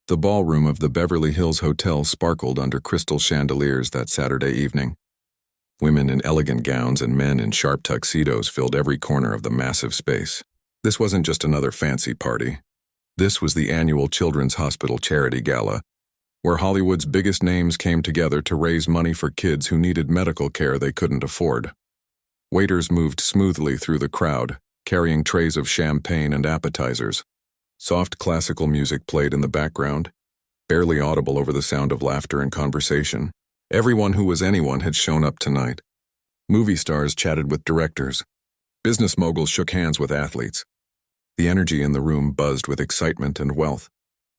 The ballroom of the Beverly Hills Hotel sparkled under crystal chandeliers that Saturday evening. Women in elegant gowns and men in sharp tuxedos filled every corner of the massive space. This wasn't just another fancy party. This was the annual Children's Hospital Charity Gala, where Hollywood's biggest names came together to raise money for kids who needed medical care they couldn't afford. Waiters moved smoothly through the crowd, carrying trays of champagne and appetizers. Soft classical music played in the background, barely audible over the sound of laughter and conversation. Everyone who was anyone had shown up tonight. Movie stars chatted with directors. Business moguls shook hands with athletes. The energy in the room buzzed with excitement and wealth.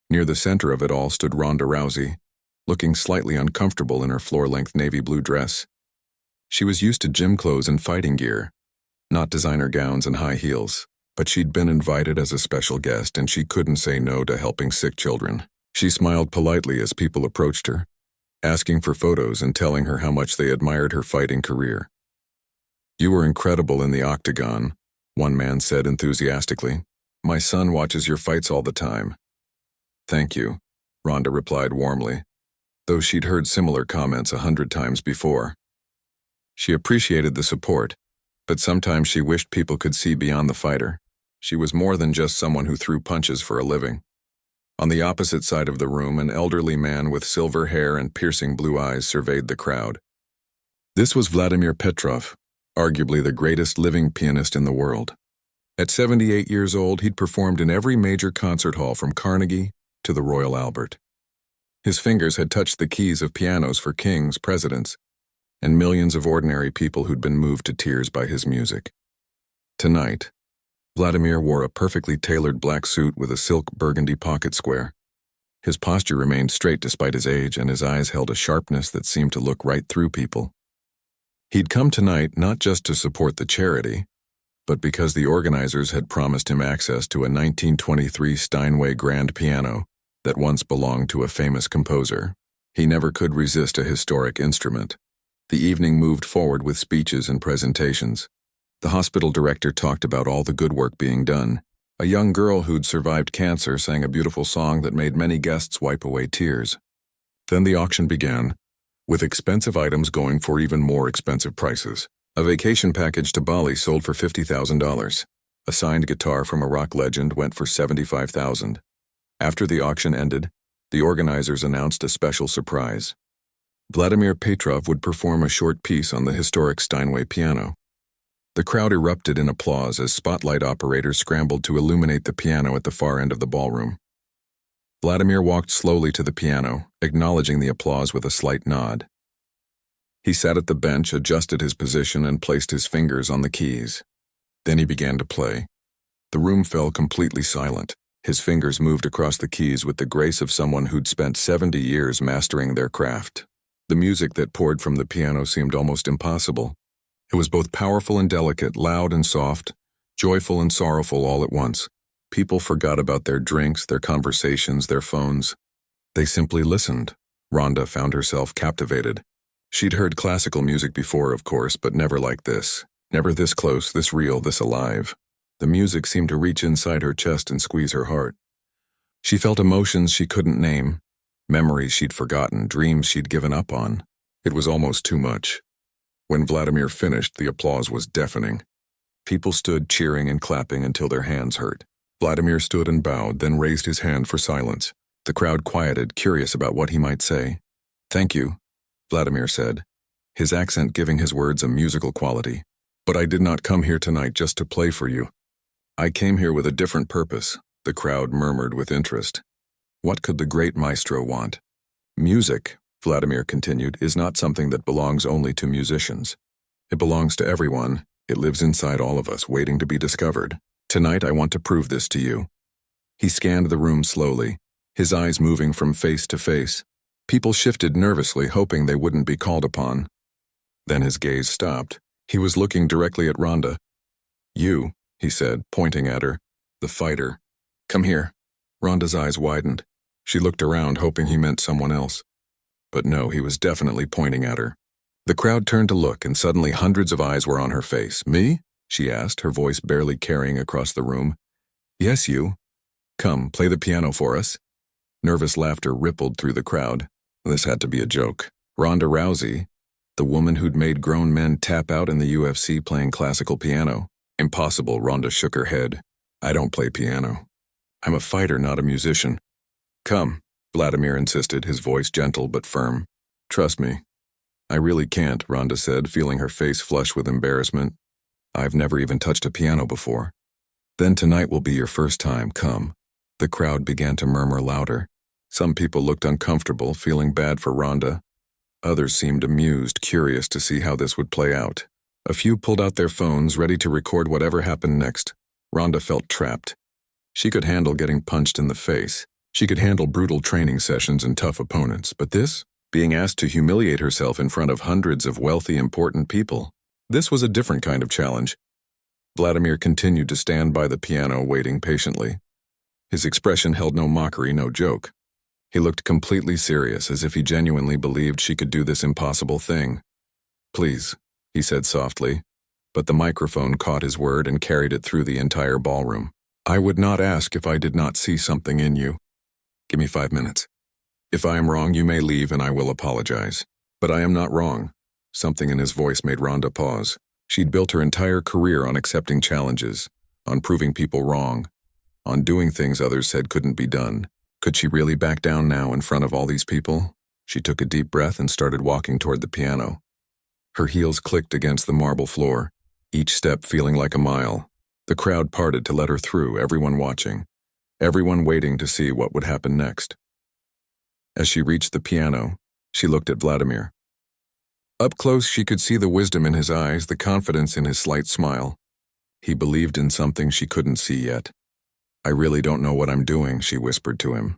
Near the center of it all stood Ronda Rousey, looking slightly uncomfortable in her floor-length navy blue dress. She was used to gym clothes and fighting gear, not designer gowns and high heels. But she'd been invited as a special guest and she couldn't say no to helping sick children. She smiled politely as people approached her, asking for photos and telling her how much they admired her fighting career. "You were incredible in the octagon," one man said enthusiastically. "My son watches your fights all the time." "Thank you," Ronda replied warmly, though she'd heard similar comments 100 times before. She appreciated the support, but sometimes she wished people could see beyond the fighter. She was more than just someone who threw punches for a living. On the opposite side of the room, an elderly man with silver hair and piercing blue eyes surveyed the crowd. This was Vladimir Petrov, arguably the greatest living pianist in the world. At 78 years old, he'd performed in every major concert hall from Carnegie to the Royal Albert. His fingers had touched the keys of pianos for kings, presidents, and millions of ordinary people who'd been moved to tears by his music. Tonight, Vladimir wore a perfectly tailored black suit with a silk burgundy pocket square. His posture remained straight despite his age, and his eyes held a sharpness that seemed to look right through people. He'd come tonight not just to support the charity, but because the organizers had promised him access to a 1923 Steinway grand piano that once belonged to a famous composer. He never could resist a historic instrument. The evening moved forward with speeches and presentations. The hospital director talked about all the good work being done. A young girl who'd survived cancer sang a beautiful song that made many guests wipe away tears. Then the auction began, with expensive items going for even more expensive prices. A vacation package to Bali sold for $50,000. A signed guitar from a rock legend went for $75,000. After the auction ended, the organizers announced a special surprise. Vladimir Petrov would perform a short piece on the historic Steinway piano. The crowd erupted in applause as spotlight operators scrambled to illuminate the piano at the far end of the ballroom. Vladimir walked slowly to the piano, acknowledging the applause with a slight nod. He sat at the bench, adjusted his position, and placed his fingers on the keys. Then he began to play. The room fell completely silent. His fingers moved across the keys with the grace of someone who'd spent 70 years mastering their craft. The music that poured from the piano seemed almost impossible. It was both powerful and delicate, loud and soft, joyful and sorrowful all at once. People forgot about their drinks, their conversations, their phones. They simply listened. Ronda found herself captivated. She'd heard classical music before, of course, but never like this. Never this close, this real, this alive. The music seemed to reach inside her chest and squeeze her heart. She felt emotions she couldn't name, memories she'd forgotten, dreams she'd given up on. It was almost too much. When Vladimir finished, the applause was deafening. People stood cheering and clapping until their hands hurt. Vladimir stood and bowed, then raised his hand for silence. The crowd quieted, curious about what he might say. "Thank you," Vladimir said, his accent giving his words a musical quality. "But I did not come here tonight just to play for you. I came here with a different purpose," the crowd murmured with interest. What could the great maestro want? "Music," Vladimir continued, "is not something that belongs only to musicians. It belongs to everyone. It lives inside all of us, waiting to be discovered. Tonight I want to prove this to you." He scanned the room slowly, his eyes moving from face to face. People shifted nervously, hoping they wouldn't be called upon. Then his gaze stopped. He was looking directly at Ronda. "You," he said, pointing at her, "the fighter. Come here." Ronda's eyes widened. She looked around, hoping he meant someone else. But no, he was definitely pointing at her. The crowd turned to look, and suddenly hundreds of eyes were on her face. "Me?" she asked, her voice barely carrying across the room. "Yes, you. Come, play the piano for us." Nervous laughter rippled through the crowd. This had to be a joke. Ronda Rousey, the woman who'd made grown men tap out in the UFC playing classical piano. Impossible, Ronda shook her head. I don't play piano. I'm a fighter, not a musician. Come, Vladimir insisted, his voice gentle but firm. Trust me. I really can't, Ronda said, feeling her face flush with embarrassment. I've never even touched a piano before. Then tonight will be your first time, come. The crowd began to murmur louder. Some people looked uncomfortable, feeling bad for Ronda. Others seemed amused, curious to see how this would play out. A few pulled out their phones, ready to record whatever happened next. Ronda felt trapped. She could handle getting punched in the face. She could handle brutal training sessions and tough opponents, but this? Being asked to humiliate herself in front of hundreds of wealthy, important people. This was a different kind of challenge. Vladimir continued to stand by the piano, waiting patiently. His expression held no mockery, no joke. He looked completely serious, as if he genuinely believed she could do this impossible thing. Please, he said softly, but the microphone caught his word and carried it through the entire ballroom. I would not ask if I did not see something in you. Give me 5 minutes. If I am wrong, you may leave and I will apologize. But I am not wrong. Something in his voice made Ronda pause. She'd built her entire career on accepting challenges, on proving people wrong, on doing things others said couldn't be done. Could she really back down now in front of all these people? She took a deep breath and started walking toward the piano. Her heels clicked against the marble floor, each step feeling like a mile. The crowd parted to let her through, everyone watching, everyone waiting to see what would happen next. As she reached the piano, she looked at Vladimir. Up close, she could see the wisdom in his eyes, the confidence in his slight smile. He believed in something she couldn't see yet. I really don't know what I'm doing, she whispered to him.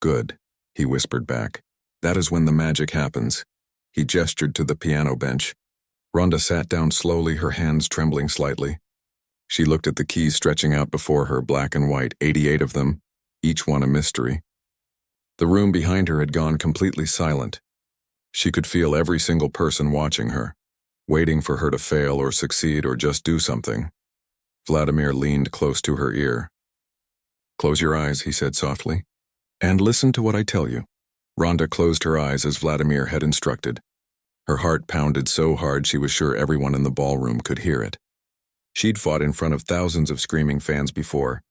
Good, he whispered back. That is when the magic happens. He gestured to the piano bench. Ronda sat down slowly, her hands trembling slightly. She looked at the keys stretching out before her, black and white, 88 of them, each one a mystery. The room behind her had gone completely silent. She could feel every single person watching her, waiting for her to fail or succeed or just do something. Vladimir leaned close to her ear. Close your eyes, he said softly, and listen to what I tell you. Ronda closed her eyes as Vladimir had instructed. Her heart pounded so hard she was sure everyone in the ballroom could hear it. She'd fought in front of thousands of screaming fans before,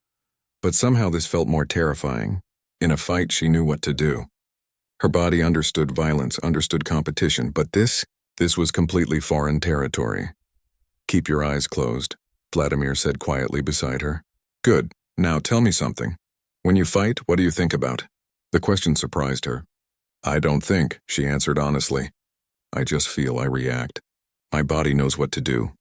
but somehow this felt more terrifying. In a fight, she knew what to do. Her body understood violence, understood competition, but this was completely foreign territory. Keep your eyes closed, Vladimir said quietly beside her. Good, now tell me something. When you fight, what do you think about? The question surprised her. I don't think, she answered honestly. I just feel, I react. My body knows what to do.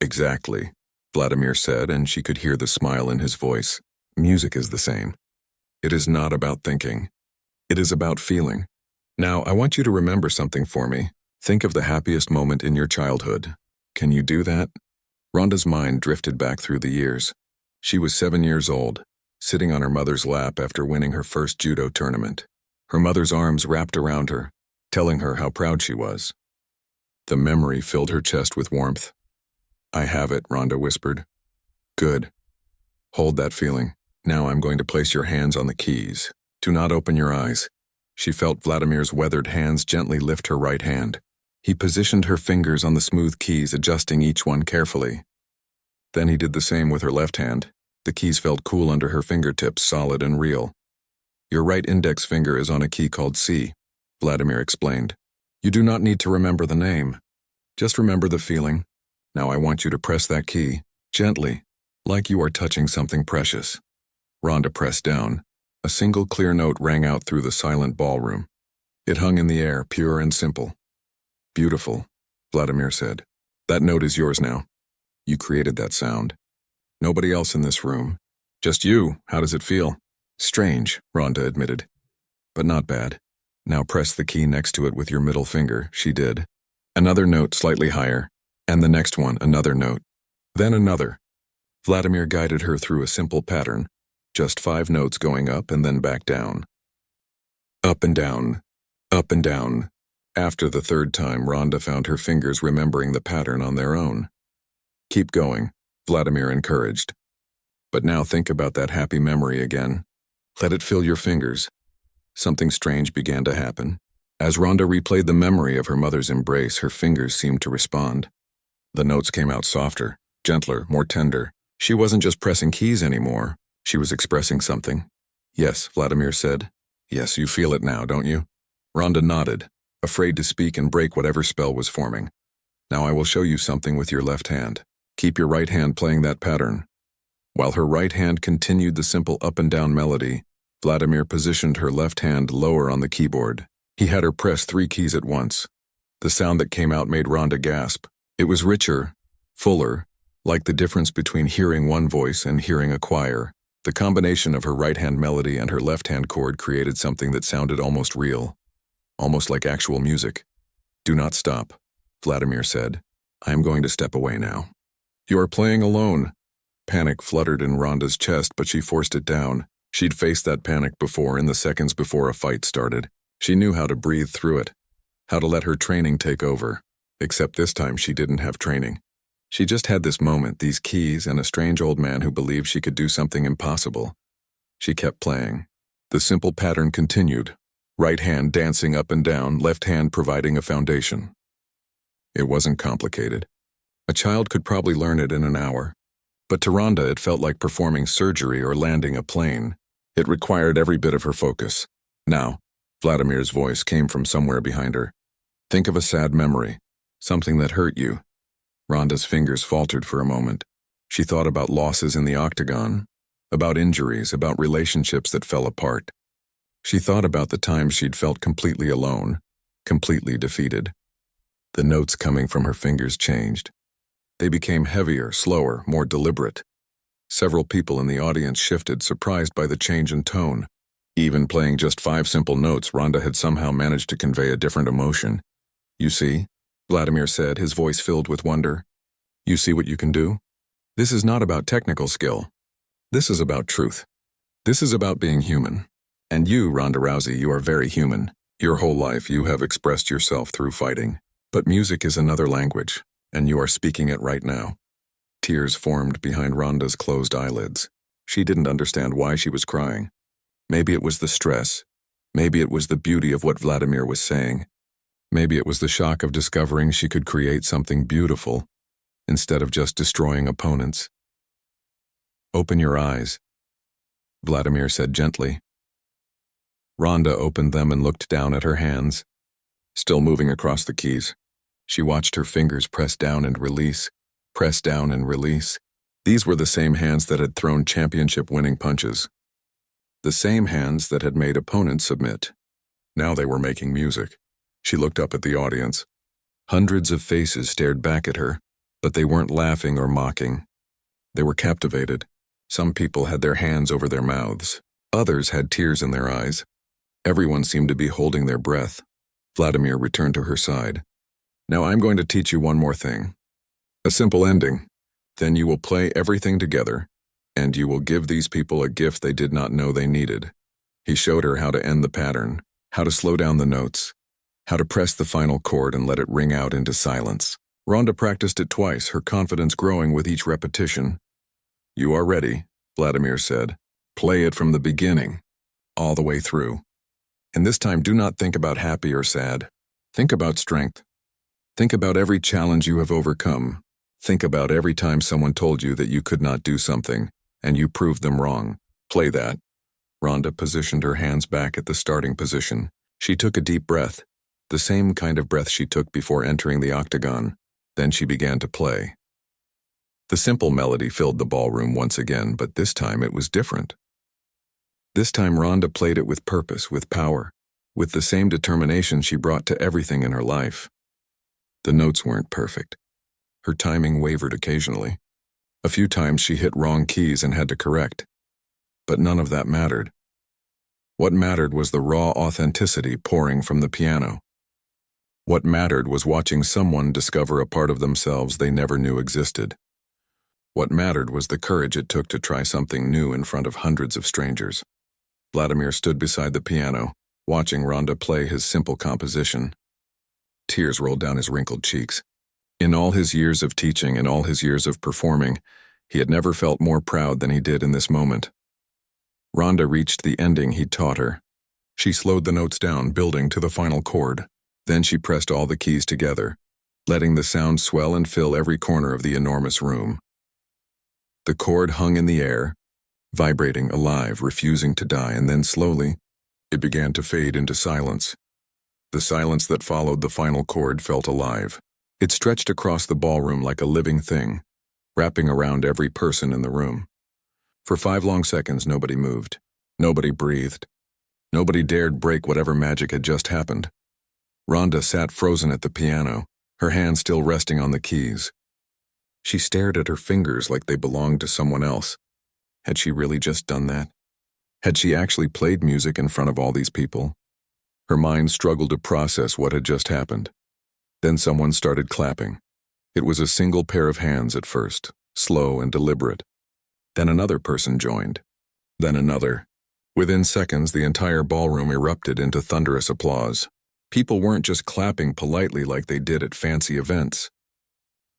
Exactly, Vladimir said, and she could hear the smile in his voice. Music is the same. It is not about thinking. It is about feeling. Now, I want you to remember something for me. Think of the happiest moment in your childhood. Can you do that? Ronda's mind drifted back through the years. She was 7 years old, sitting on her mother's lap after winning her first judo tournament. Her mother's arms wrapped around her, telling her how proud she was. The memory filled her chest with warmth. I have it, Ronda whispered. Good. Hold that feeling. Now I'm going to place your hands on the keys. Do not open your eyes. She felt Vladimir's weathered hands gently lift her right hand. He positioned her fingers on the smooth keys, adjusting each one carefully. Then he did the same with her left hand. The keys felt cool under her fingertips, solid and real. Your right index finger is on a key called C, Vladimir explained. You do not need to remember the name. Just remember the feeling. Now I want you to press that key, gently, like you are touching something precious. Ronda pressed down. A single clear note rang out through the silent ballroom. It hung in the air, pure and simple. Beautiful, Vladimir said. That note is yours now. You created that sound. Nobody else in this room. Just you. How does it feel? Strange, Ronda admitted. But not bad. Now press the key next to it with your middle finger. She did. Another note slightly higher. And the next one, another note. Then another. Vladimir guided her through a simple pattern. Just 5 notes going up and then back down. Up and down. Up and down. After the 3rd time, Ronda found her fingers remembering the pattern on their own. Keep going, Vladimir encouraged. But now think about that happy memory again. Let it fill your fingers. something strange began to happen. As Rhonda replayed the memory of her mother's embrace, her fingers seemed to respond. The notes came out softer, gentler, more tender. She wasn't just pressing keys anymore. She was expressing something. Yes, Vladimir said. Yes, you feel it now, don't you? Rhonda nodded, afraid to speak and break whatever spell was forming. Now I will show you something with your left hand. Keep your right hand playing that pattern. While her right hand continued the simple up and down melody, Vladimir positioned her left hand lower on the keyboard. He had her press 3 keys at once. The sound that came out made Rhonda gasp. It was richer, fuller, like the difference between hearing one voice and hearing a choir. The combination of her right-hand melody and her left-hand chord created something that sounded almost real, almost like actual music. Do not stop, Vladimir said. I am going to step away now. You are playing alone. Panic fluttered in Rhonda's chest, but she forced it down. She'd faced that panic before, in the seconds before a fight started. She knew how to breathe through it, how to let her training take over. Except this time she didn't have training. She just had this moment, these keys, and a strange old man who believed she could do something impossible. She kept playing. The simple pattern continued, right hand dancing up and down, left hand providing a foundation. It wasn't complicated. A child could probably learn it in an hour. But to Rhonda it felt like performing surgery or landing a plane. It required every bit of her focus. Now, Vladimir's voice came from somewhere behind her. Think of a sad memory, something that hurt you. Rhonda's fingers faltered for a moment. She thought about losses in the octagon, about injuries, about relationships that fell apart. She thought about the times she'd felt completely alone, completely defeated. The notes coming from her fingers changed. They became heavier, slower, more deliberate. Several people in the audience shifted, surprised by the change in tone. Even playing just 5 simple notes, Rhonda had somehow managed to convey a different emotion. You see? Vladimir said, his voice filled with wonder. You see what you can do? This is not about technical skill. This is about truth. This is about being human. And you, Ronda Rousey, you are very human. Your whole life you have expressed yourself through fighting. But music is another language, and you are speaking it right now. Tears formed behind Rhonda's closed eyelids. She didn't understand why she was crying. Maybe it was the stress. Maybe it was the beauty of what Vladimir was saying. Maybe it was the shock of discovering she could create something beautiful instead of just destroying opponents. Open your eyes, Vladimir said gently. Rhonda opened them and looked down at her hands, still moving across the keys. She watched her fingers press down and release, press down and release. These were the same hands that had thrown championship-winning punches. The same hands that had made opponents submit. Now they were making music. She looked up at the audience. Hundreds of faces stared back at her, but they weren't laughing or mocking. They were captivated. Some people had their hands over their mouths. Others had tears in their eyes. Everyone seemed to be holding their breath. Vladimir returned to her side. Now I'm going to teach you one more thing. A simple ending. Then you will play everything together, and you will give these people a gift they did not know they needed. He showed her how to end the pattern, how to slow down the notes, how to press the final chord and let it ring out into silence. Rhonda practiced it twice, her confidence growing with each repetition. You are ready, Vladimir said. Play it from the beginning, all the way through. And this time do not think about happy or sad. Think about strength. Think about every challenge you have overcome. Think about every time someone told you that you could not do something, and you proved them wrong. Play that. Rhonda positioned her hands back at the starting position. She took a deep breath, the same kind of breath she took before entering the octagon. Then she began to play. The simple melody filled the ballroom once again, but this time it was different. This time Rhonda played it with purpose, with power, with the same determination she brought to everything in her life. The notes weren't perfect. Her timing wavered occasionally. A few times she hit wrong keys and had to correct. But none of that mattered. What mattered was the raw authenticity pouring from the piano. What mattered was watching someone discover a part of themselves they never knew existed. What mattered was the courage it took to try something new in front of hundreds of strangers. Vladimir stood beside the piano, watching Rhonda play his simple composition. Tears rolled down his wrinkled cheeks. In all his years of teaching and all his years of performing, he had never felt more proud than he did in this moment. Rhonda reached the ending he'd taught her. She slowed the notes down, building to the final chord. Then she pressed all the keys together, letting the sound swell and fill every corner of the enormous room. The chord hung in the air, vibrating, alive, refusing to die, and then slowly, it began to fade into silence. The silence that followed the final chord felt alive. It stretched across the ballroom like a living thing, wrapping around every person in the room. For 5 long seconds, nobody moved. Nobody breathed. Nobody dared break whatever magic had just happened. Rhonda sat frozen at the piano, her hand still resting on the keys. She stared at her fingers like they belonged to someone else. Had she really just done that? Had she actually played music in front of all these people? Her mind struggled to process what had just happened. Then someone started clapping. It was a single pair of hands at first, slow and deliberate. Then another person joined. Then another. Within seconds, the entire ballroom erupted into thunderous applause. People weren't just clapping politely like they did at fancy events.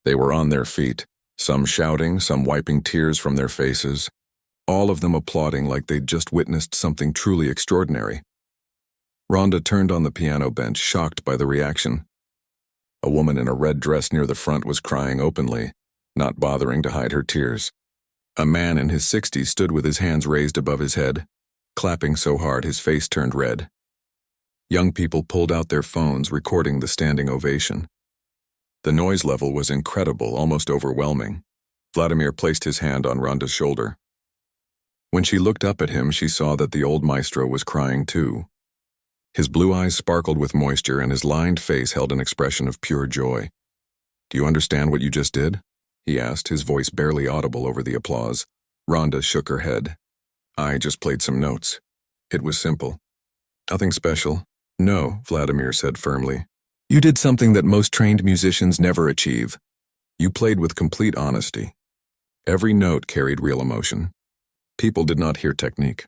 They were on their feet, some shouting, some wiping tears from their faces, all of them applauding like they'd just witnessed something truly extraordinary. Rhonda turned on the piano bench, shocked by the reaction. A woman in a red dress near the front was crying openly, not bothering to hide her tears. A man in his 60s stood with his hands raised above his head, clapping so hard his face turned red. Young people pulled out their phones, recording the standing ovation. The noise level was incredible, almost overwhelming. Vladimir placed his hand on Rhonda's shoulder. When she looked up at him, she saw that the old maestro was crying too. His blue eyes sparkled with moisture and his lined face held an expression of pure joy. "Do you understand what you just did?" he asked, his voice barely audible over the applause. Rhonda shook her head. "I just played some notes. It was simple. Nothing special." "No," Vladimir said firmly. "You did something that most trained musicians never achieve. You played with complete honesty. Every note carried real emotion. People did not hear technique.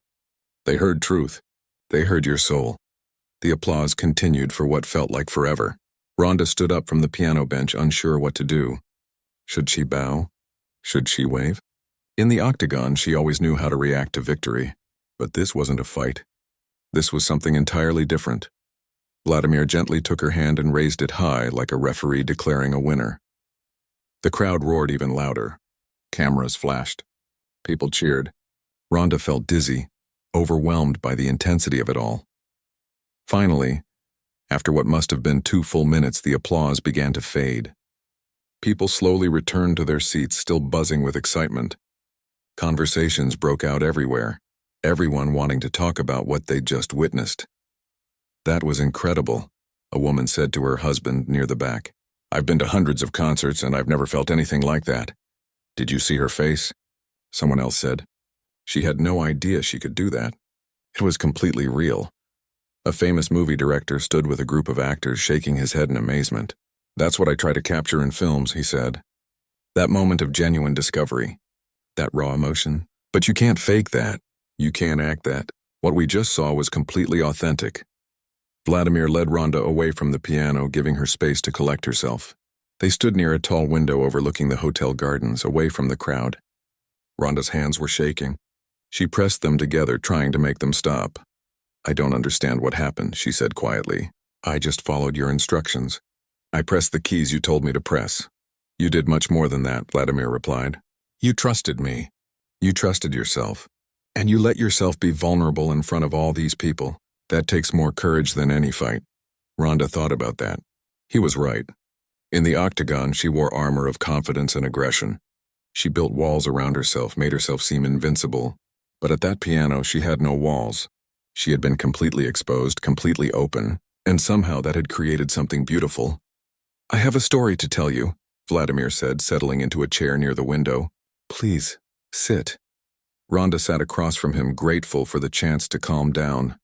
They heard truth. They heard your soul." The applause continued for what felt like forever. Rhonda stood up from the piano bench, unsure what to do. Should she bow? Should she wave? In the octagon, she always knew how to react to victory. But this wasn't a fight. This was something entirely different. Vladimir gently took her hand and raised it high like a referee declaring a winner. The crowd roared even louder. Cameras flashed. People cheered. Rhonda felt dizzy, overwhelmed by the intensity of it all. Finally, after what must have been 2 full minutes, the applause began to fade. People slowly returned to their seats, still buzzing with excitement. Conversations broke out everywhere, everyone wanting to talk about what they'd just witnessed. "That was incredible," a woman said to her husband near the back. "I've been to hundreds of concerts and I've never felt anything like that." "Did you see her face?" someone else said. She had no idea she could do that. It was completely real. A famous movie director stood with a group of actors, shaking his head in amazement. "That's what I try to capture in films," he said. "That moment of genuine discovery. That raw emotion. But you can't fake that. You can't act that. What we just saw was completely authentic." Vladimir led Rhonda away from the piano, giving her space to collect herself. They stood near a tall window overlooking the hotel gardens, away from the crowd. Rhonda's hands were shaking. She pressed them together, trying to make them stop. "I don't understand what happened," she said quietly. "I just followed your instructions. I pressed the keys you told me to press." "You did much more than that," Vladimir replied. "You trusted me. You trusted yourself. And you let yourself be vulnerable in front of all these people. That takes more courage than any fight." Rhonda thought about that. He was right. In the octagon, she wore armor of confidence and aggression. She built walls around herself, made herself seem invincible. But at that piano, she had no walls. She had been completely exposed, completely open, and somehow that had created something beautiful. "I have a story to tell you," Vladimir said, settling into a chair near the window. "Please, sit." Rhonda sat across from him, grateful for the chance to calm down.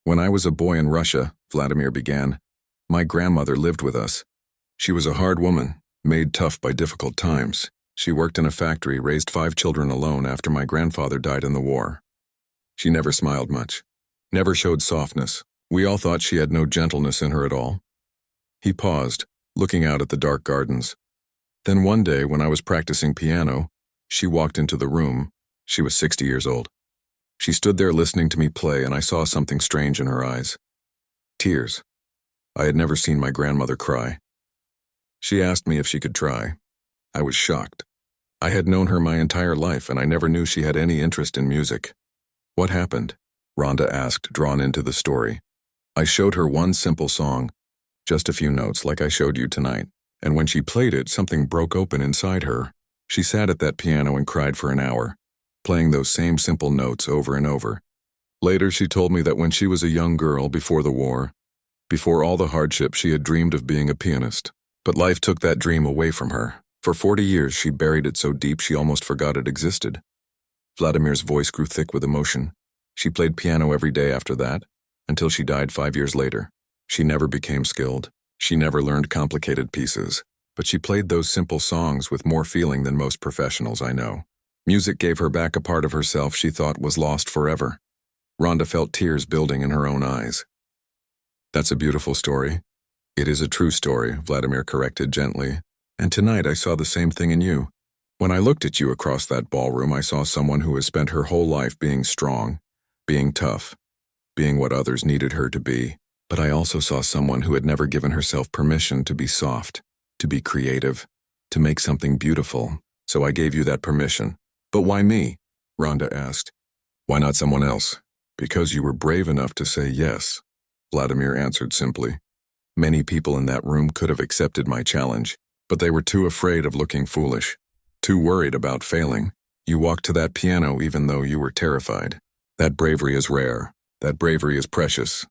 "When I was a boy in Russia," Vladimir began, "my grandmother lived with us. She was a hard woman, made tough by difficult times. She worked in a factory, raised 5 children alone after my grandfather died in the war. She never smiled much, never showed softness. We all thought she had no gentleness in her at all." He paused, looking out at the dark gardens. "Then one day, when I was practicing piano, she walked into the room. She was 60 years old. She stood there listening to me play, and I saw something strange in her eyes. Tears. I had never seen my grandmother cry. She asked me if she could try. I was shocked. I had known her my entire life, and I never knew she had any interest in music. What happened? Rhonda asked, drawn into the story. I showed her one simple song, just a few notes like I showed you tonight, and when she played it, something broke open inside her. She sat at that piano and cried for an hour, playing those same simple notes over and over. Later, she told me that when she was a young girl before the war, before all the hardship, she had dreamed of being a pianist. But life took that dream away from her. For 40 years, she buried it so deep she almost forgot it existed. Vladimir's voice grew thick with emotion. She played piano every day after that, until she died 5 years later. She never became skilled. She never learned complicated pieces. But she played those simple songs with more feeling than most professionals I know. Music gave her back a part of herself she thought was lost forever. Rhonda felt tears building in her own eyes. That's a beautiful story. It is a true story, Vladimir corrected gently. And tonight I saw the same thing in you. When I looked at you across that ballroom, I saw someone who has spent her whole life being strong, being tough, being what others needed her to be. But I also saw someone who had never given herself permission to be soft, to be creative, to make something beautiful. So I gave you that permission. But why me? Rhonda asked. Why not someone else? Because you were brave enough to say yes, Vladimir answered simply. Many people in that room could have accepted my challenge, but they were too afraid of looking foolish, too worried about failing. You walked to that piano even though you were terrified. That bravery is rare. That bravery is precious.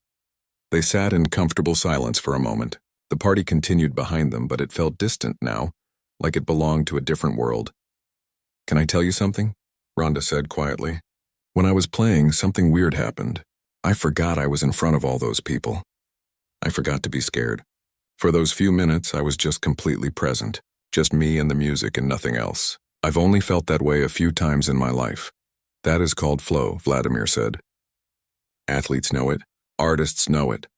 They sat in comfortable silence for a moment. The party continued behind them, but it felt distant now, like it belonged to a different world. Can I tell you something? Rhonda said quietly. When I was playing, something weird happened. I forgot I was in front of all those people. I forgot to be scared. For those few minutes, I was just completely present. Just me and the music and nothing else. I've only felt that way a few times in my life. That is called flow, Vladimir said. Athletes know it. Artists know it.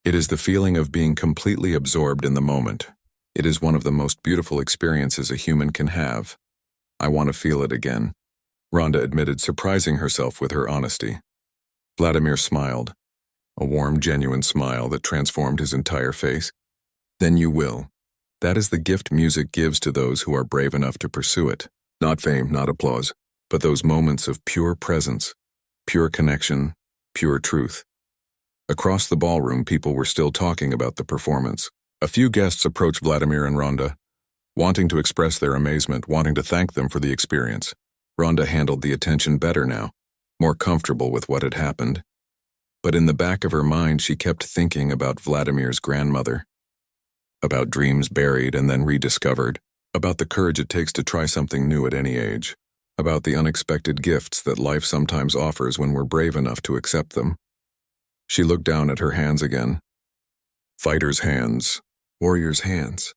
It is the feeling of being completely absorbed in the moment. It is one of the most beautiful experiences a human can have. I want to feel it again, Rhonda admitted, surprising herself with her honesty. Vladimir smiled, a warm, genuine smile that transformed his entire face. Then you will. That is the gift music gives to those who are brave enough to pursue it. Not fame, not applause, but those moments of pure presence, pure connection, pure truth. Across the ballroom, people were still talking about the performance. A few guests approached Vladimir and Rhonda, wanting to express their amazement, wanting to thank them for the experience. Rhonda handled the attention better now, more comfortable with what had happened. But in the back of her mind, she kept thinking about Vladimir's grandmother, about dreams buried and then rediscovered, about the courage it takes to try something new at any age, about the unexpected gifts that life sometimes offers when we're brave enough to accept them. She looked down at her hands again. Fighters' hands, warriors' hands,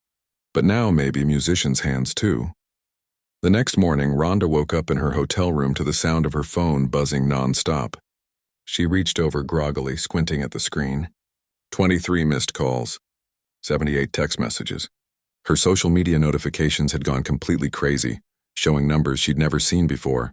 but now maybe musicians' hands too. The next morning, Rhonda woke up in her hotel room to the sound of her phone buzzing non-stop. She reached over groggily, squinting at the screen. 23 missed calls, 78 text messages. Her social media notifications had gone completely crazy, showing numbers she'd never seen before.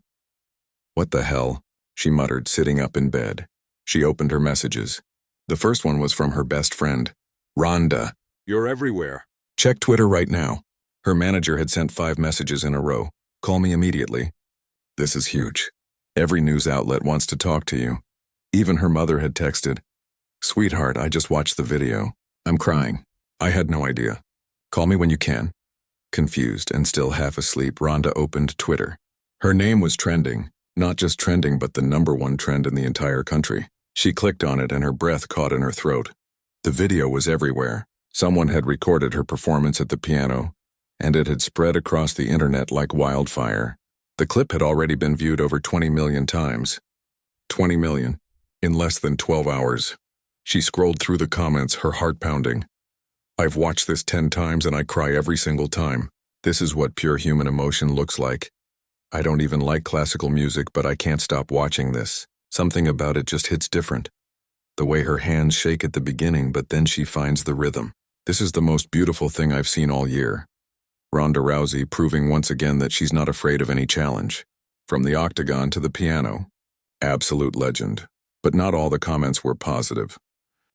What the hell? She muttered, sitting up in bed. She opened her messages. The first one was from her best friend. Rhonda, you're everywhere. Check Twitter right now. Her manager had sent 5 messages in a row. Call me immediately. This is huge. Every news outlet wants to talk to you. Even her mother had texted. Sweetheart, I just watched the video. I'm crying. I had no idea. Call me when you can. Confused and still half asleep, Rhonda opened Twitter. Her name was trending. Not just trending, but the #1 trend in the entire country. She clicked on it and her breath caught in her throat. The video was everywhere. Someone had recorded her performance at the piano, and it had spread across the internet like wildfire. The clip had already been viewed over 20 million times. 20 million. In less than 12 hours. She scrolled through the comments, her heart pounding. I've watched this 10 times and I cry every single time. This is what pure human emotion looks like. I don't even like classical music, but I can't stop watching this. Something about it just hits different. The way her hands shake at the beginning, but then she finds the rhythm. This is the most beautiful thing I've seen all year. Ronda Rousey proving once again that she's not afraid of any challenge. From the octagon to the piano, Absolute legend. But not all the comments were positive.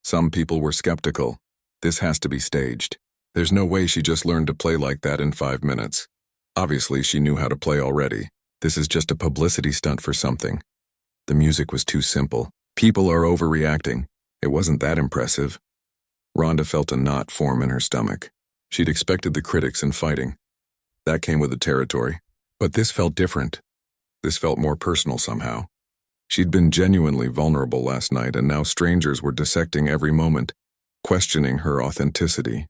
Some people were skeptical. This has to be staged. There's no way she just learned to play like that in 5 minutes. Obviously, she knew how to play already. This is just a publicity stunt for something. The music was too simple. People are overreacting. It wasn't that impressive. Rhonda felt a knot form in her stomach. She'd expected the critics and fighting. That came with the territory. But this felt different. This felt more personal somehow. She'd been genuinely vulnerable last night, and now strangers were dissecting every moment, questioning her authenticity.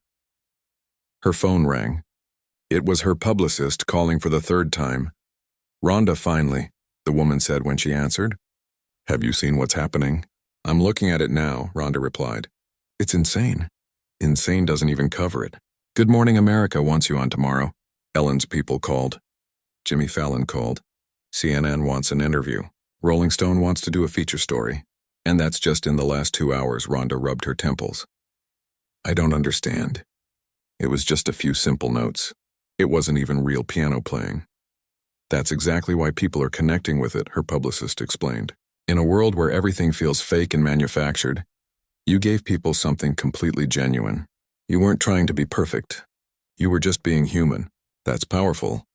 Her phone rang. It was her publicist calling for the 3rd time. "Rhonda, finally," the woman said when she answered. "Have you seen what's happening?" "I'm looking at it now," Rhonda replied. "It's insane." "Insane doesn't even cover it." "Good Morning America wants you on tomorrow." Ellen's People called. Jimmy Fallon called. CNN wants an interview. Rolling Stone wants to do a feature story. And that's just in the last 2 hours. Rhonda rubbed her temples. "I don't understand." It was just a few simple notes. It wasn't even real piano playing. "That's exactly why people are connecting with it," her publicist explained. "In a world where everything feels fake and manufactured, you gave people something completely genuine. You weren't trying to be perfect. You were just being human. That's powerful."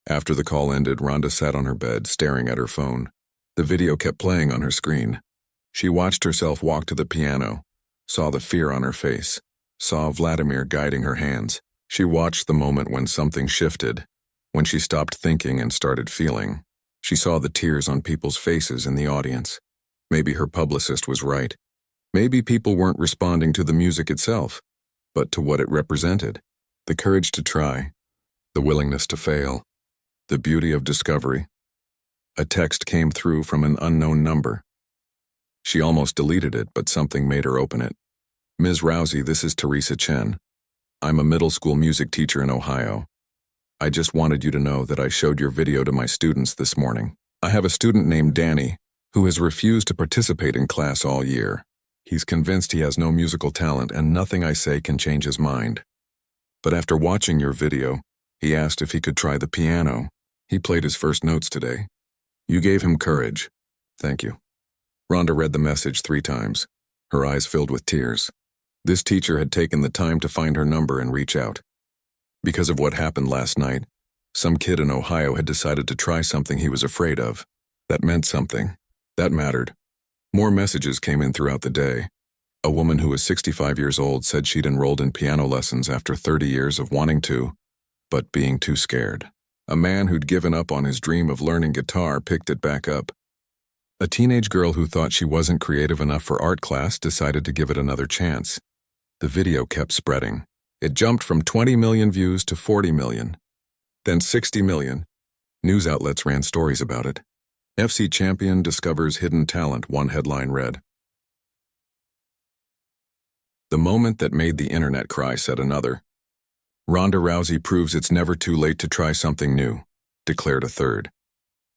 After the call ended, Rhonda sat on her bed, staring at her phone. The video kept playing on her screen. She watched herself walk to the piano, saw the fear on her face, saw Vladimir guiding her hands. She watched the moment when something shifted, when she stopped thinking and started feeling. She saw the tears on people's faces in the audience. Maybe her publicist was right. Maybe people weren't responding to the music itself, but to what it represented. The courage to try, the willingness to fail, the beauty of discovery. A text came through from an unknown number. She almost deleted it, but something made her open it. "Ms. Rousey, this is Teresa Chen. I'm a middle school music teacher in Ohio. I just wanted you to know that I showed your video to my students this morning. I have a student named Danny who has refused to participate in class all year. He's convinced he has no musical talent and nothing I say can change his mind. But after watching your video, he asked if he could try the piano. He played his first notes today. You gave him courage. Thank you." Rhonda read the message 3 times, her eyes filled with tears. This teacher had taken the time to find her number and reach out. Because of what happened last night, some kid in Ohio had decided to try something he was afraid of. That meant something. That mattered. More messages came in throughout the day. A woman who was 65 years old said she'd enrolled in piano lessons after 30 years of wanting to, but being too scared. A man who'd given up on his dream of learning guitar picked it back up. A teenage girl who thought she wasn't creative enough for art class decided to give it another chance. The video kept spreading. It jumped from 20 million views to 40 million. Then 60 million. News outlets ran stories about it. FC champion discovers hidden talent, one headline read. The moment that made the internet cry, said another. Ronda Rousey proves it's never too late to try something new, declared a third.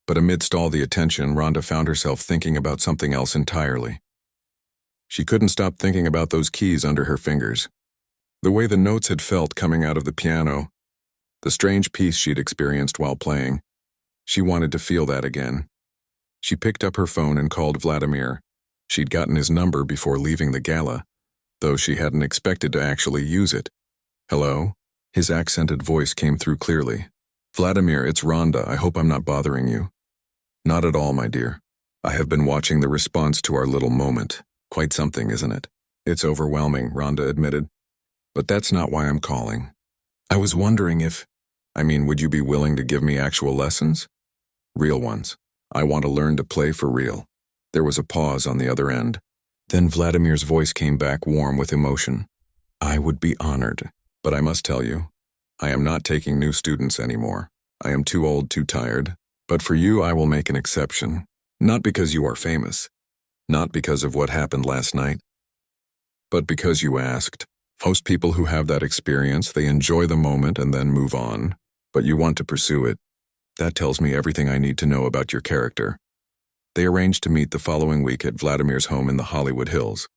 But amidst all the attention, Ronda found herself thinking about something else entirely. She couldn't stop thinking about those keys under her fingers. The way the notes had felt coming out of the piano, the strange peace she'd experienced while playing. She wanted to feel that again. She picked up her phone and called Vladimir. She'd gotten his number before leaving the gala, though she hadn't expected to actually use it. "Hello?" His accented voice came through clearly. "Vladimir, it's Rhonda. I hope I'm not bothering you." "Not at all, my dear. I have been watching the response to our little moment. Quite something, isn't it?" "It's overwhelming," Rhonda admitted. "But that's not why I'm calling. I was wondering would you be willing to give me actual lessons? Real ones. I want to learn to play for real." There was a pause on the other end. Then Vladimir's voice came back warm with emotion. "I would be honored. But I must tell you, I am not taking new students anymore. I am too old, too tired. But for you, I will make an exception. Not because you are famous. Not because of what happened last night. But because you asked. Most people who have that experience, they enjoy the moment and then move on. But you want to pursue it. That tells me everything I need to know about your character." They arranged to meet the following week at Vladimir's home in the Hollywood Hills.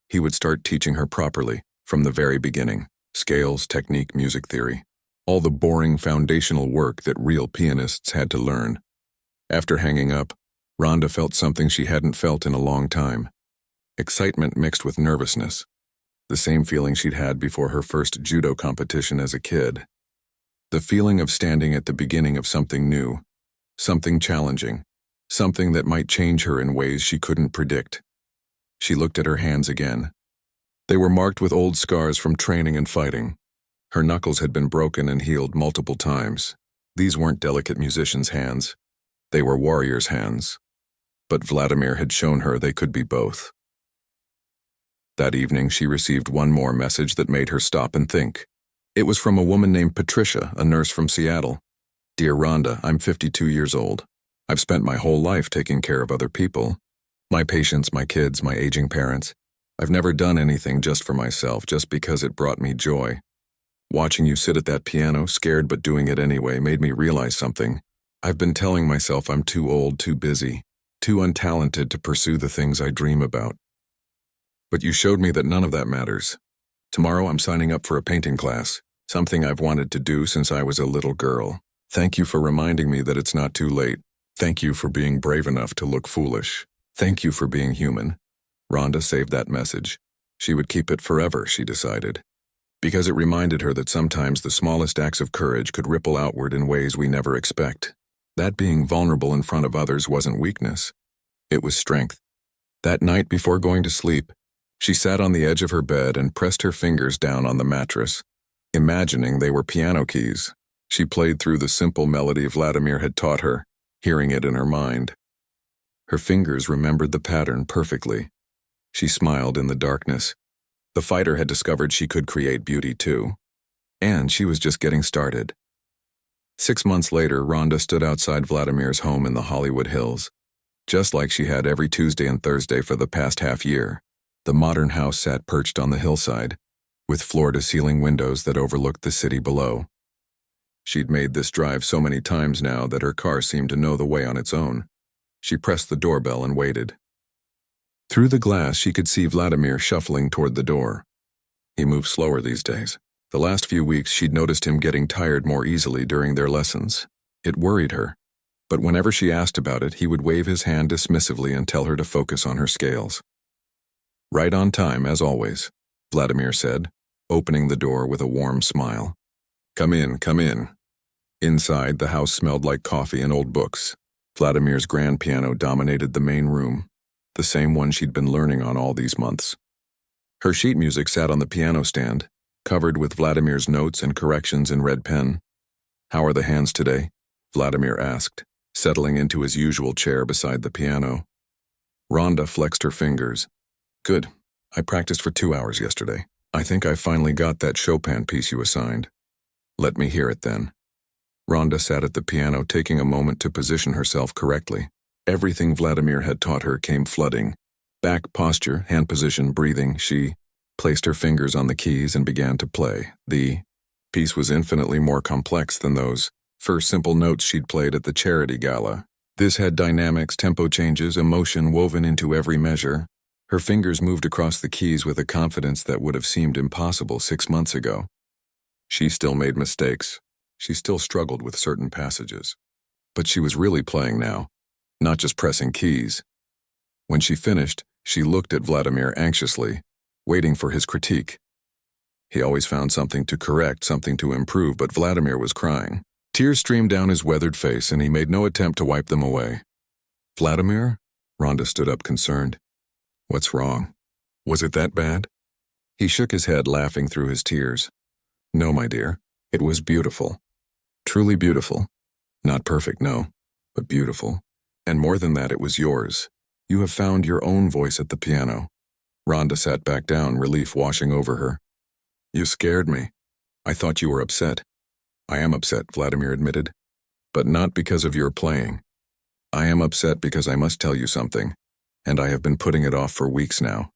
He would start teaching her properly, from the very beginning. Scales, technique, music theory. All the boring foundational work that real pianists had to learn. After hanging up, Rhonda felt something she hadn't felt in a long time. Excitement mixed with nervousness. The same feeling she'd had before her first judo competition as a kid. The feeling of standing at the beginning of something new, something challenging, something that might change her in ways she couldn't predict. She looked at her hands again. They were marked with old scars from training and fighting. Her knuckles had been broken and healed multiple times. These weren't delicate musician's hands. They were warrior's hands. But Vladimir had shown her they could be both. That evening, she received one more message that made her stop and think. It was from a woman named Patricia, a nurse from Seattle. Dear Rhonda, I'm 52 years old. I've spent my whole life taking care of other people. My patients, my kids, my aging parents. I've never done anything just for myself, just because it brought me joy. Watching you sit at that piano, scared but doing it anyway, made me realize something. I've been telling myself I'm too old, too busy, too untalented to pursue the things I dream about. But you showed me that none of that matters. Tomorrow I'm signing up for a painting class, something I've wanted to do since I was a little girl. Thank you for reminding me that it's not too late. Thank you for being brave enough to look foolish. Thank you for being human. Rhonda saved that message. She would keep it forever, she decided. Because it reminded her that sometimes the smallest acts of courage could ripple outward in ways we never expect. That being vulnerable in front of others wasn't weakness. It was strength. That night before going to sleep, she sat on the edge of her bed and pressed her fingers down on the mattress. Imagining they were piano keys, she played through the simple melody Vladimir had taught her, hearing it in her mind. Her fingers remembered the pattern perfectly. She smiled in the darkness. The fighter had discovered she could create beauty too. And she was just getting started. 6 months later, Rhonda stood outside Vladimir's home in the Hollywood Hills. Just like she had every Tuesday and Thursday for the past half year. The modern house sat perched on the hillside, with floor-to-ceiling windows that overlooked the city below. She'd made this drive so many times now that her car seemed to know the way on its own. She pressed the doorbell and waited. Through the glass, she could see Vladimir shuffling toward the door. He moved slower these days. The last few weeks, she'd noticed him getting tired more easily during their lessons. It worried her. But whenever she asked about it, he would wave his hand dismissively and tell her to focus on her scales. Right on time, as always, Vladimir said, opening the door with a warm smile. Come in, come in. Inside, the house smelled like coffee and old books. Vladimir's grand piano dominated the main room, the same one she'd been learning on all these months. Her sheet music sat on the piano stand, covered with Vladimir's notes and corrections in red pen. How are the hands today? Vladimir asked, settling into his usual chair beside the piano. Rhonda flexed her fingers. Good. I practiced for 2 hours yesterday. I think I finally got that Chopin piece you assigned. Let me hear it then. Rhonda sat at the piano, taking a moment to position herself correctly. Everything Vladimir had taught her came flooding. Back posture, hand position, breathing. She placed her fingers on the keys and began to play. The piece was infinitely more complex than those first simple notes she'd played at the charity gala. This had dynamics, tempo changes, emotion woven into every measure. Her fingers moved across the keys with a confidence that would have seemed impossible 6 months ago. She still made mistakes. She still struggled with certain passages. But she was really playing now, not just pressing keys. When she finished, she looked at Vladimir anxiously, waiting for his critique. He always found something to correct, something to improve, but Vladimir was crying. Tears streamed down his weathered face, and he made no attempt to wipe them away. Vladimir? Rhonda stood up concerned. What's wrong? Was it that bad? He shook his head, laughing through his tears. No, my dear. It was beautiful. Truly beautiful. Not perfect, no, but beautiful. And more than that, it was yours. You have found your own voice at the piano. Rhonda sat back down, relief washing over her. You scared me. I thought you were upset. I am upset, Vladimir admitted. But not because of your playing. I am upset because I must tell you something. And I have been putting it off for weeks now.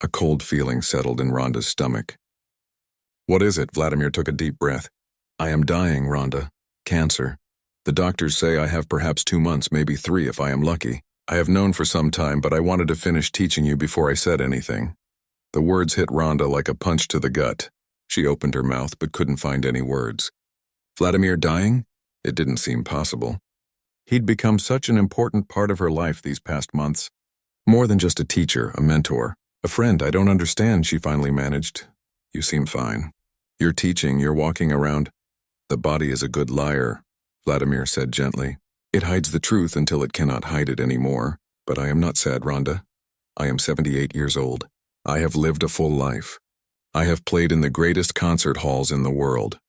A cold feeling settled in Rhonda's stomach. What is it? Vladimir took a deep breath. I am dying, Rhonda. Cancer. The doctors say I have perhaps 2 months, maybe 3 if I am lucky. I have known for some time, but I wanted to finish teaching you before I said anything. The words hit Rhonda like a punch to the gut. She opened her mouth but couldn't find any words. Vladimir dying? It didn't seem possible. He'd become such an important part of her life these past months. More than just a teacher, a mentor, a friend. I don't understand, she finally managed. You seem fine. You're teaching, you're walking around. The body is a good liar, Vladimir said gently. It hides the truth until it cannot hide it anymore. But I am not sad, Rhonda. I am 78 years old. I have lived a full life. I have played in the greatest concert halls in the world.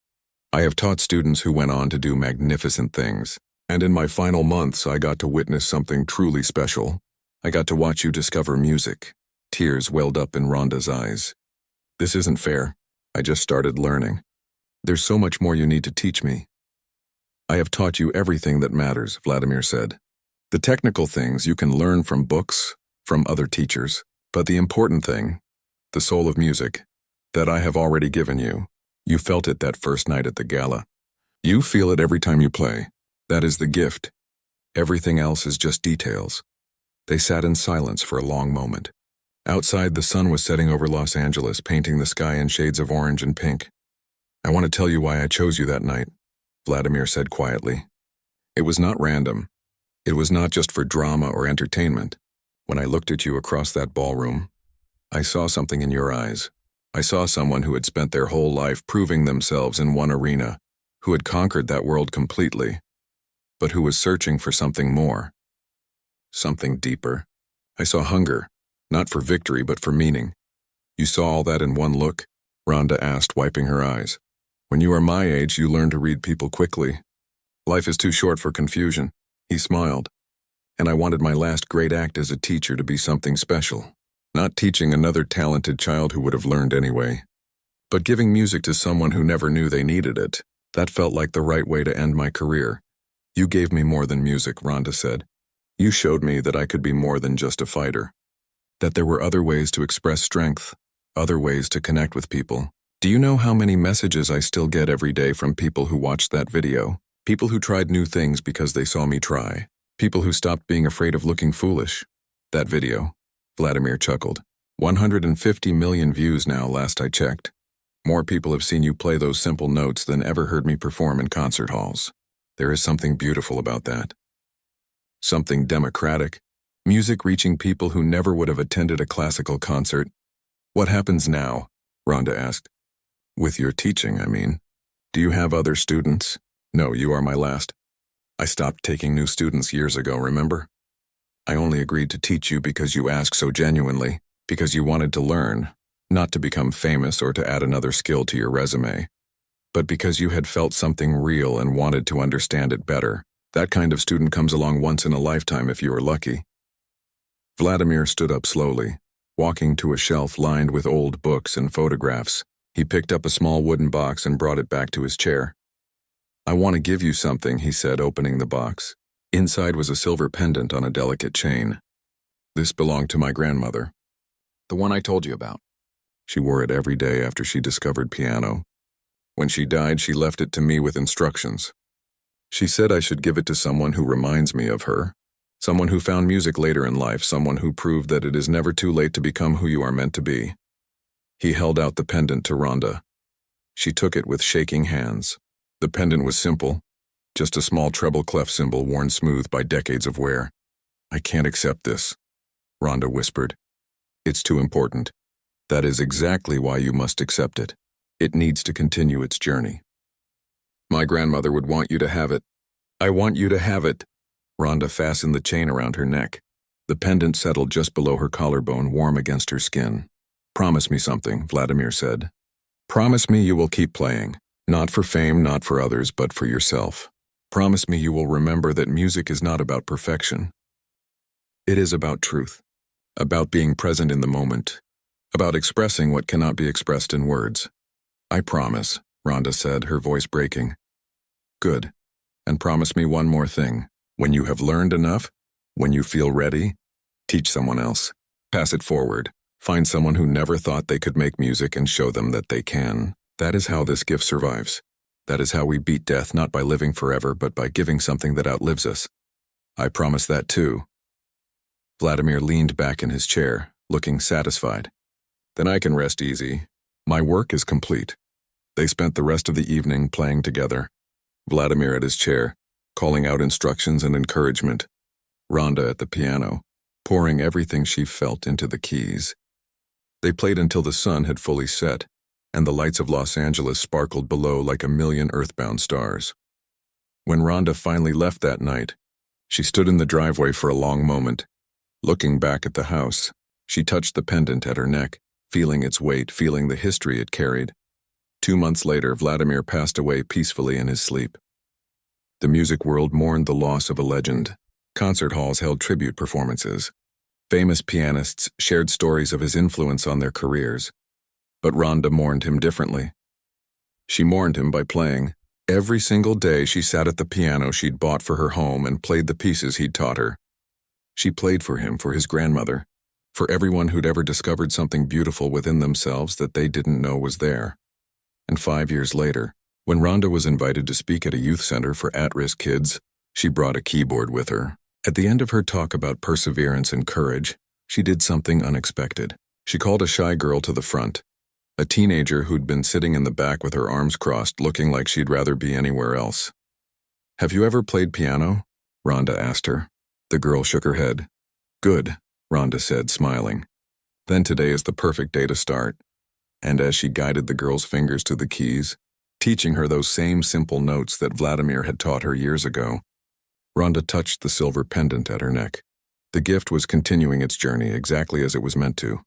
I have taught students who went on to do magnificent things. And in my final months, I got to witness something truly special. I got to watch you discover music. Tears welled up in Rhonda's eyes. This isn't fair. I just started learning. There's so much more you need to teach me. I have taught you everything that matters, Vladimir said. The technical things you can learn from books, from other teachers. But the important thing, the soul of music, that I have already given you. You felt it that first night at the gala. You feel it every time you play. That is the gift. Everything else is just details. They sat in silence for a long moment. Outside, the sun was setting over Los Angeles, painting the sky in shades of orange and pink. I want to tell you why I chose you that night, Vladimir said quietly. It was not random. It was not just for drama or entertainment. When I looked at you across that ballroom, I saw something in your eyes. I saw someone who had spent their whole life proving themselves in one arena, who had conquered that world completely, but who was searching for something more. Something deeper. I saw hunger, not for victory but for meaning. You saw all that in one look? Rhonda asked, wiping her eyes. When you are my age, you learn to read people quickly. Life is too short for confusion. He smiled. And I wanted my last great act as a teacher to be something special. Not teaching another talented child who would have learned anyway, but giving music to someone who never knew they needed it. That felt like the right way to end my career. You gave me more than music, Rhonda said. You showed me that I could be more than just a fighter. That there were other ways to express strength, other ways to connect with people. Do you know how many messages I still get every day from people who watched that video? People who tried new things because they saw me try. People who stopped being afraid of looking foolish. That video. Vladimir chuckled. 150 million views now, last I checked. More people have seen you play those simple notes than ever heard me perform in concert halls. There is something beautiful about that. Something democratic. Music reaching people who never would have attended a classical concert. What happens now? Rhonda asked. With your teaching, I mean. Do you have other students? No, you are my last. I stopped taking new students years ago, remember? I only agreed to teach you because you asked so genuinely, because you wanted to learn, not to become famous or to add another skill to your resume, but because you had felt something real and wanted to understand it better. That kind of student comes along once in a lifetime if you are lucky. Vladimir stood up slowly, walking to a shelf lined with old books and photographs. He picked up a small wooden box and brought it back to his chair. I want to give you something, he said, opening the box. Inside was a silver pendant on a delicate chain. This belonged to my grandmother. The one I told you about. She wore it every day after she discovered piano. When she died, she left it to me with instructions. She said I should give it to someone who reminds me of her, someone who found music later in life, someone who proved that it is never too late to become who you are meant to be. He held out the pendant to Rhonda. She took it with shaking hands. The pendant was simple, just a small treble clef symbol worn smooth by decades of wear. I can't accept this, Rhonda whispered. It's too important. That is exactly why you must accept it. It needs to continue its journey. My grandmother would want you to have it. I want you to have it. Rhonda fastened the chain around her neck. The pendant settled just below her collarbone, warm against her skin. Promise me something, Vladimir said. Promise me you will keep playing. Not for fame, not for others, but for yourself. Promise me you will remember that music is not about perfection. It is about truth, about being present in the moment, about expressing what cannot be expressed in words. I promise, Rhonda said, her voice breaking. Good. And promise me one more thing. When you have learned enough, when you feel ready, teach someone else. Pass it forward. Find someone who never thought they could make music and show them that they can. That is how this gift survives. That is how we beat death, not by living forever, but by giving something that outlives us. I promise that too. Vladimir leaned back in his chair, looking satisfied. Then I can rest easy. My work is complete. They spent the rest of the evening playing together. Vladimir at his chair, calling out instructions and encouragement. Rhonda at the piano, pouring everything she felt into the keys. They played until the sun had fully set, and the lights of Los Angeles sparkled below like a million earthbound stars. When Rhonda finally left that night, she stood in the driveway for a long moment. Looking back at the house, she touched the pendant at her neck, feeling its weight, feeling the history it carried. 2 months later, Vladimir passed away peacefully in his sleep. The music world mourned the loss of a legend. Concert halls held tribute performances. Famous pianists shared stories of his influence on their careers. But Rhonda mourned him differently. She mourned him by playing. Every single day she sat at the piano she'd bought for her home and played the pieces he'd taught her. She played for him, for his grandmother, for everyone who'd ever discovered something beautiful within themselves that they didn't know was there. And 5 years later, when Rhonda was invited to speak at a youth center for at-risk kids, she brought a keyboard with her. At the end of her talk about perseverance and courage, she did something unexpected. She called a shy girl to the front, a teenager who'd been sitting in the back with her arms crossed, looking like she'd rather be anywhere else. "Have you ever played piano?" Rhonda asked her. The girl shook her head. "Good," Rhonda said, smiling. "Then today is the perfect day to start." And as she guided the girl's fingers to the keys, teaching her those same simple notes that Vladimir had taught her years ago, Rhonda touched the silver pendant at her neck. The gift was continuing its journey exactly as it was meant to.